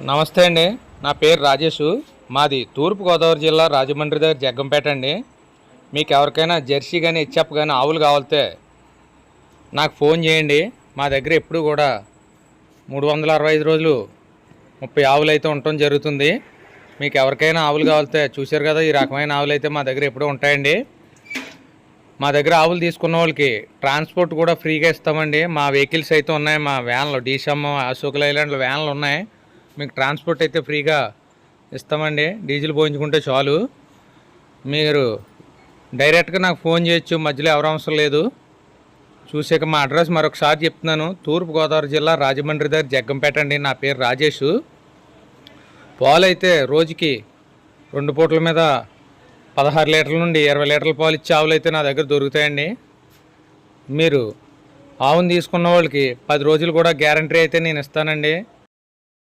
నమస్తే అండి. నా పేరు రాజేషు. మాది తూర్పుగోదావరి జిల్లా రాజమండ్రి దగ్గర జగ్గంపేట అండి. మీకు ఎవరికైనా జెర్సీ కానీ హెచ్ఎఫ్ కానీ ఆవులు కావాలితే నాకు ఫోన్ చేయండి. మా దగ్గర ఎప్పుడు కూడా 365 రోజులు 30 ఆవులు అయితే ఉండటం జరుగుతుంది. మీకు ఎవరికైనా ఆవులు కావాలితే చూశారు కదా, ఈ రకమైన ఆవులు అయితే మా దగ్గర ఎప్పుడూ ఉంటాయండి. మా దగ్గర ఆవులు తీసుకున్న వాళ్ళకి ట్రాన్స్పోర్ట్ కూడా ఫ్రీగా ఇస్తామండి. మా వెహికల్స్ అయితే ఉన్నాయి, మా వ్యాన్లు డీసమ్ అశోక్ లైలాండ్లో వ్యాన్లు ఉన్నాయి. మీకు ట్రాన్స్పోర్ట్ అయితే ఫ్రీగా ఇస్తామండి. డీజిల్ పోయించుకుంటే చాలు. మీరు డైరెక్ట్గా నాకు ఫోన్ చేయొచ్చు, మధ్యలో ఎవరు అవసరం లేదు. చూసాక మా అడ్రస్ మరొకసారి చెప్తున్నాను. తూర్పుగోదావరి జిల్లా రాజమండ్రి దగ్గర జగ్గంపేట అండి. నా పేరు రాజేషు. పాలు అయితే రోజుకి 2 పూటల మీద 16 లీటర్ల నుండి 20 లీటర్ల పాలు ఇచ్చే ఆవులు అయితే నా దగ్గర దొరుకుతాయండి. మీరు ఆవును తీసుకున్న వాళ్ళకి 10 రోజులు కూడా గ్యారంటీ అయితే నేను ఇస్తానండి.